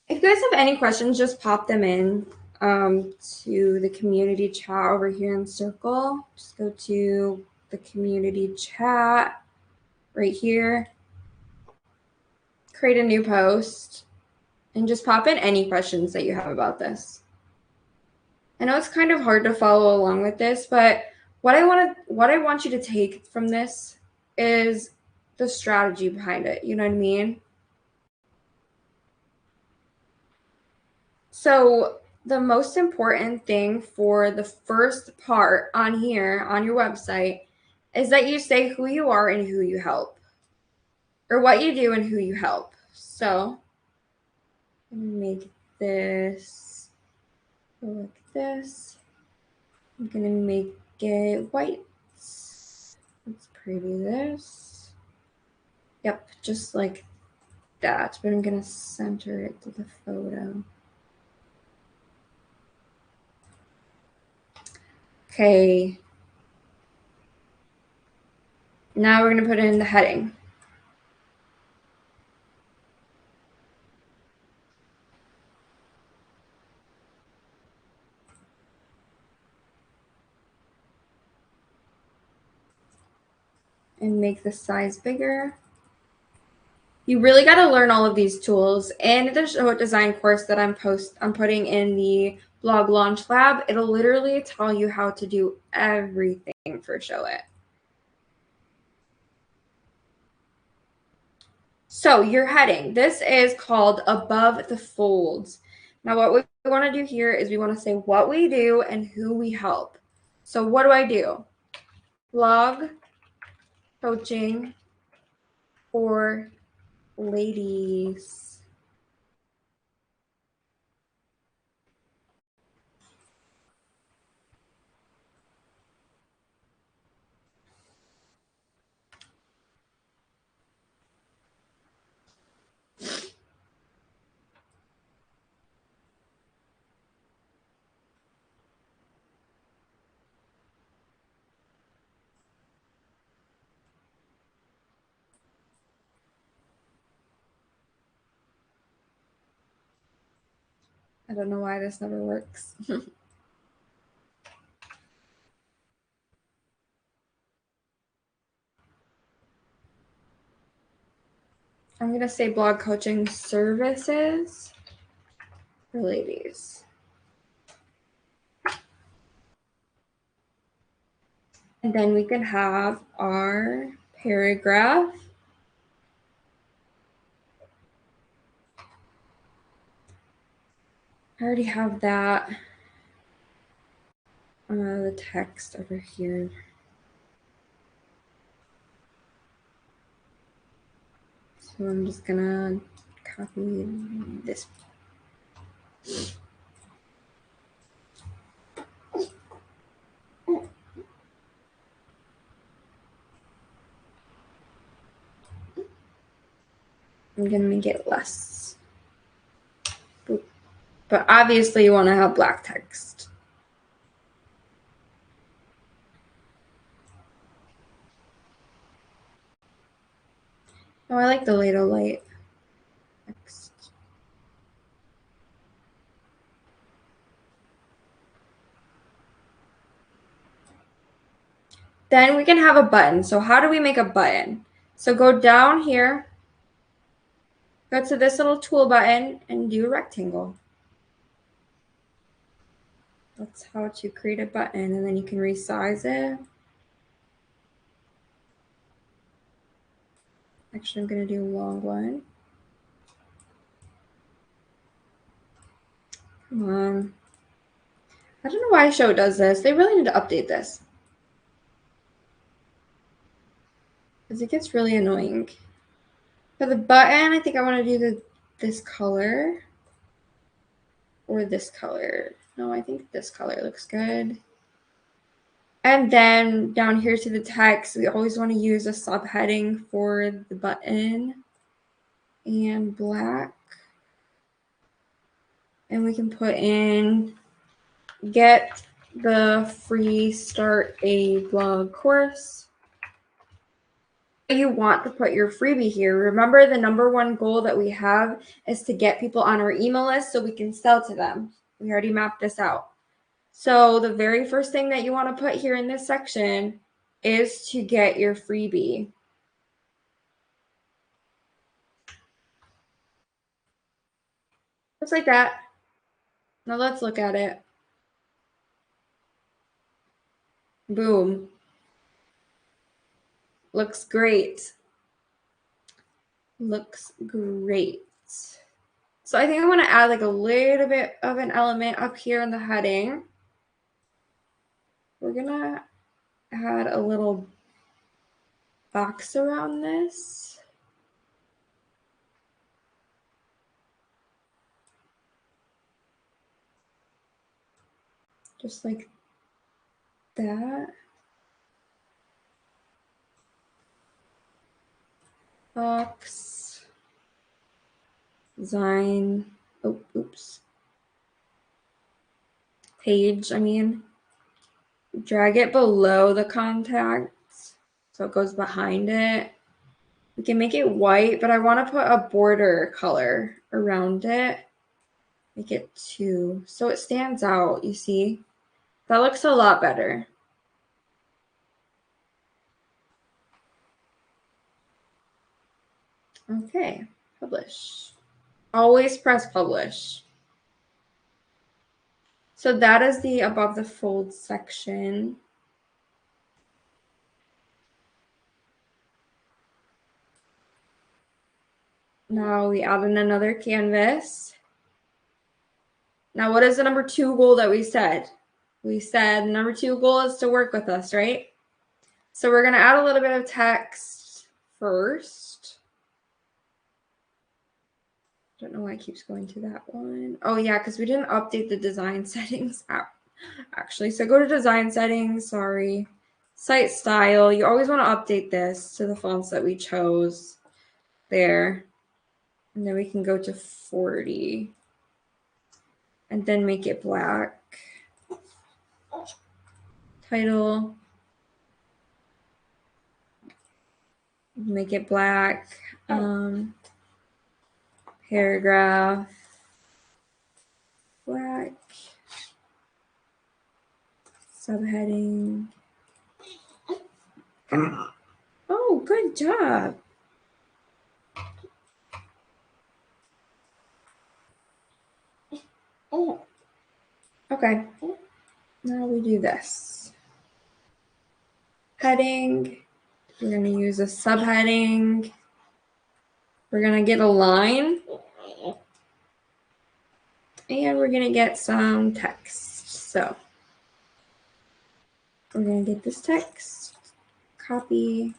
If you guys have any questions, just pop them in to the community chat over here in Circle. Just go to the community chat right here. Create a new post and just pop in any questions that you have about this. I know it's kind of hard to follow along with this, but what I want you to take from this is the strategy behind it. You know what I mean? So the most important thing for the first part on here on your website is that you say who you are and who you help, or what you do and who you help. So I'm gonna make this go like this. I'm gonna make it white. Let's preview this. Yep, just like that, but I'm gonna center it to the photo. Okay. Now we're gonna put in the heading. And make the size bigger. You really got to learn all of these tools. In the show design course that I'm putting in the blog launch lab, it'll literally tell you how to do everything for Show It. So your heading, this is called Above the Folds. Now what we want to do here is we want to say what we do and who we help. So what do I do? Blog coaching for ladies. I don't know why this never works. I'm going to say blog coaching services for ladies. And then we can have our paragraph. I already have that. The text over here. So I'm just gonna copy this. I'm gonna make it less. Boop. But obviously you want to have black text. Oh, I like the Lato light text. Then we can have a button. So how do we make a button? So go down here, go to this little tool button and do a rectangle. That's how to create a button, and then you can resize it. Actually, I'm gonna do a long one. Come on. I don't know why Show does this. They really need to update this. Because it gets really annoying. For the button, I think I want to do this color. Or this color. No, I think this color looks good. And then down here to the text, we always want to use a subheading for the button. And black. And we can put in get the free start a blog course. You want to put your freebie here. Remember, the number one goal that we have is to get people on our email list so we can sell to them. We already mapped this out. So the very first thing that you want to put here in this section is to get your freebie. Just like that. Now let's look at it. Boom. Looks great. Looks great. So I think I want to add like a little bit of an element up here in the heading. We're gonna add a little box around this. Just like that. Box. Design. Oh, oops. Page, I mean. Drag it below the contacts so it goes behind it. We can make it white, but I want to put a border color around it. Make it 2 so it stands out, you see? That looks a lot better. Okay, publish. Always press publish. So that is the above the fold section. Now we add in another canvas. Now, what is the number 2 goal that we said? We said number 2 goal is to work with us, right? So we're going to add a little bit of text first. I don't know why it keeps going to that one. Oh, yeah, because we didn't update the design settings app, actually. So go to design settings, sorry. Site style, you always want to update this to the fonts that we chose there. And then we can go to 40. And then make it black. Title. Make it black. Paragraph. Black. Subheading. Oh, good job. Okay. Now we do this. Heading. We're going to use a subheading. We're going to get a line. And we're going to get some text. So we're going to get this text, copy.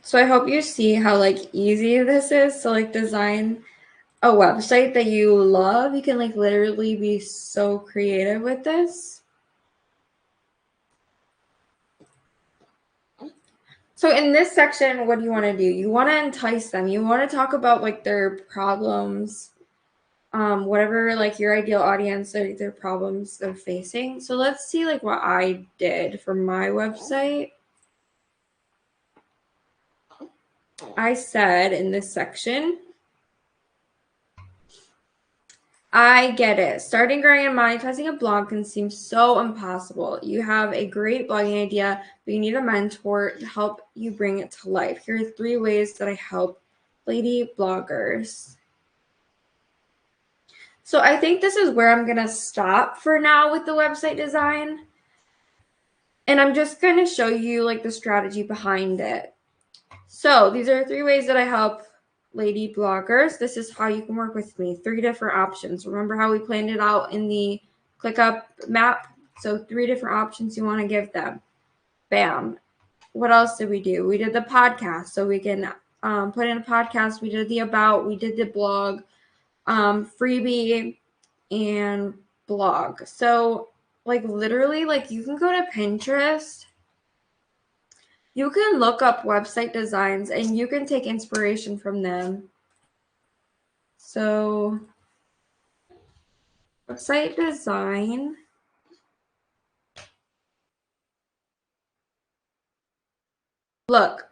So I hope you see how like easy this is to like design a website that you love. You can like literally be so creative with this. So in this section, what do you want to do? You want to entice them. You want to talk about like their problems, whatever like your ideal audience or their problems they're facing. So let's see like what I did for my website. I said in this section, I get it. Starting, growing, and monetizing a blog can seem so impossible. You have a great blogging idea, but you need a mentor to help you bring it to life. Here are 3 ways that I help lady bloggers. So I think this is where I'm going to stop for now with the website design. And I'm just going to show you like the strategy behind it. So these are 3 ways that I help lady bloggers. This is how you can work with me. 3 different options. Remember how we planned it out in the ClickUp map? So 3 different options you want to give them. Bam. What else did we do? We did the podcast. So we can put in a podcast. We did the about. We did the blog, freebie, and blog. So like literally like you can go to Pinterest. You can look up website designs and you can take inspiration from them. So, website design. Look,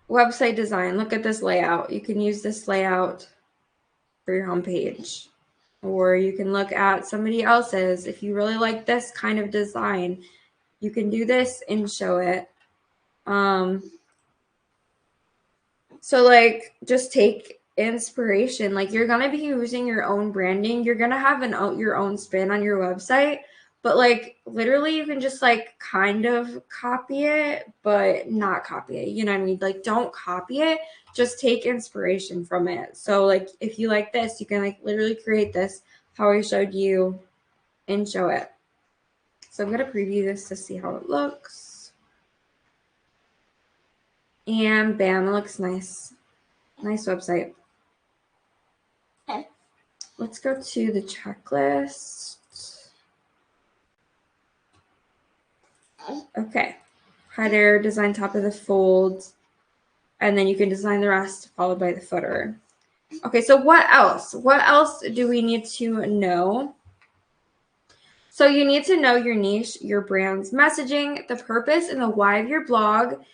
website design. Look at this layout. You can use this layout for your homepage. Or you can look at somebody else's. If you really like this kind of design, you can do this and show it. So like just take inspiration. Like you're gonna be using your own branding. You're gonna have your own spin on your website, but like literally you can just like kind of copy it, but not copy it. You know what I mean? Like don't copy it. Just take inspiration from it. So like if you like this, you can like literally create this how I showed you and show it. So I'm gonna preview this to see how it looks. And bam, it looks nice. Nice website. Let's go to the checklist. Okay. Header, design top of the fold, and then you can design the rest followed by the footer. Okay, so what else? What else do we need to know? So you need to know your niche, your brand's messaging, the purpose and the why of your blog,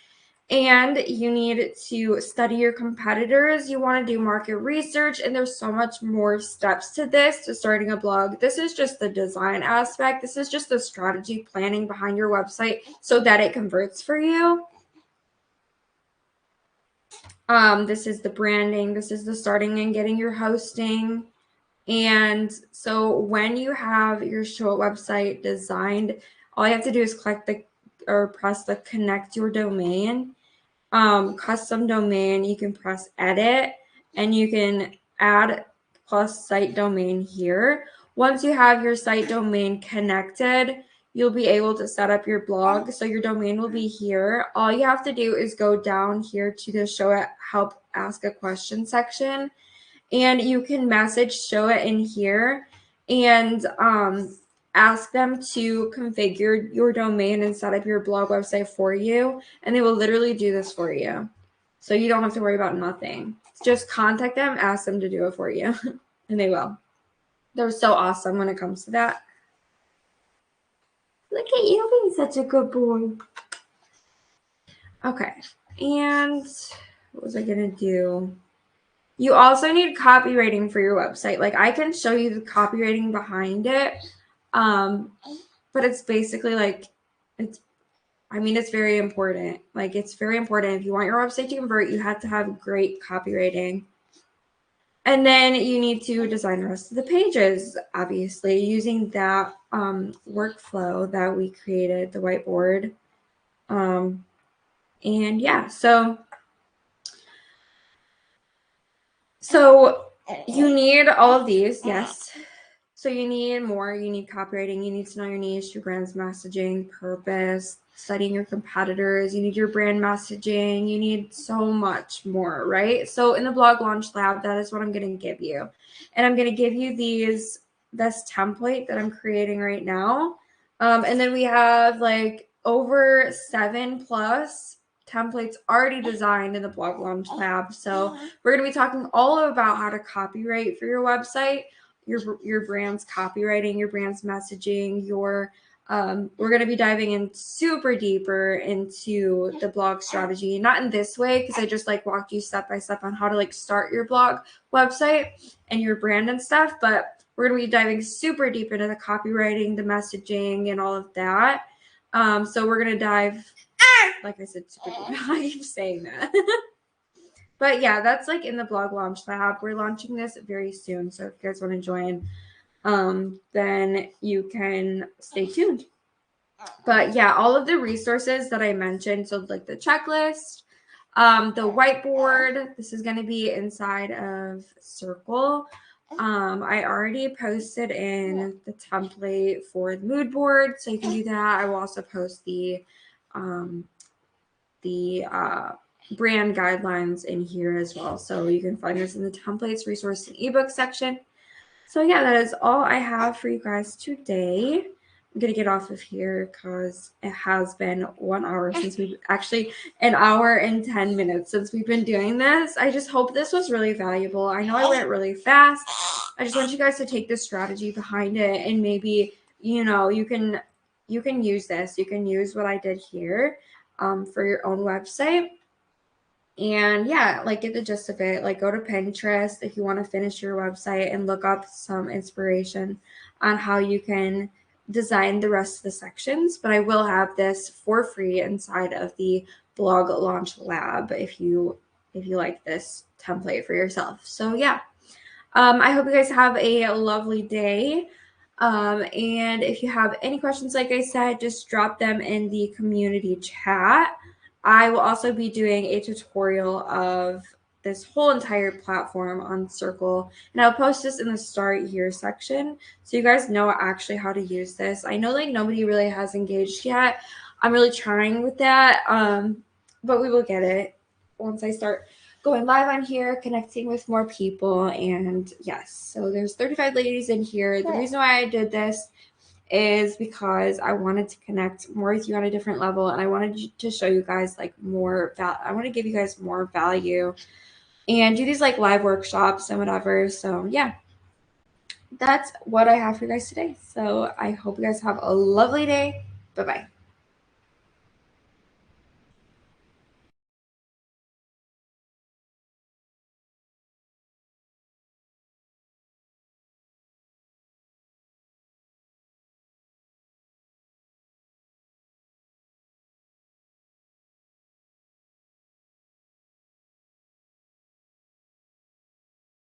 and you need to study your competitors. You want to do market research, and there's so much more steps to this, to starting a blog. This is just the design aspect. This is just the strategy planning behind your website so that it converts for you. This is the branding. This is the starting and getting your hosting. And so when you have your short website designed, all you have to do is click the or press the connect your domain. Custom domain, you can press edit and you can add plus site domain here. Once you have your site domain connected, you'll be able to set up your blog. So your domain will be here. All you have to do is go down here to the show it, help ask a question section, and you can message show it in here and ask them to configure your domain and set up your blog website for you, and they will literally do this for you. So you don't have to worry about nothing. Just contact them, ask them to do it for you, and they will. They're so awesome when it comes to that. Look at you being such a good boy. Okay, and what was I gonna do? You also need copywriting for your website. Like I can show you the copywriting behind it. But it's basically like, it's very important. Like it's very important. If you want your website to convert, you have to have great copywriting. And then you need to design the rest of the pages, obviously, using that workflow that we created, the whiteboard. And yeah, so you need all of these, yes. So you need more. You need copywriting. You need to know your niche, your brand's messaging, purpose, studying your competitors. You need your brand messaging. You need so much more, right? So in the Blog Launch Lab, that is what I'm going to give you. And I'm going to give you this template that I'm creating right now. And then we have like over 7+ templates already designed in the Blog Launch Lab. So we're going to be talking all about how to copyright for your website, your brand's copywriting, your brand's messaging, we're going to be diving in super deeper into the blog strategy, not in this way, because I just like walked you step by step on how to like start your blog website and your brand and stuff, but we're going to be diving super deep into the copywriting, the messaging, and all of that. So we're going to dive, like I said, super deep. I keep saying that. But yeah, that's like in the Blog Launch Lab. We're launching this very soon. So if you guys want to join, then you can stay tuned. But yeah, all of the resources that I mentioned, so like the checklist, the whiteboard, this is going to be inside of Circle. I already posted in the template for the mood board, so you can do that. I will also post the brand guidelines in here as well. So you can find this in the templates, resource, and ebook section. So yeah, that is all I have for you guys today. I'm going to get off of here because it has been 1 hour since we've actually, an hour and 10 minutes since we've been doing this. I just hope this was really valuable. I know I went really fast. I just want you guys to take the strategy behind it, and maybe, you can use this. You can use what I did here for your own website. And yeah, like get the gist of it. Like go to Pinterest if you want to finish your website and look up some inspiration on how you can design the rest of the sections. But I will have this for free inside of the Blog Launch Lab if you like this template for yourself. So yeah, I hope you guys have a lovely day. And if you have any questions, like I said, just drop them in the community chat. I will also be doing a tutorial of this whole entire platform on Circle, and I'll post this in the Start Here section so you guys know actually how to use this. I know like nobody really has engaged yet. I'm really trying with that, but we will get it once I start going live on here, connecting with more people. And yes, so there's 35 ladies in here. The reason why I did this is because I wanted to connect more with you on a different level, and I wanted to show you guys like more I want to give you guys more value and do these like live workshops and whatever. So yeah, that's what I have for you guys today. So I hope you guys have a lovely day. Bye-bye.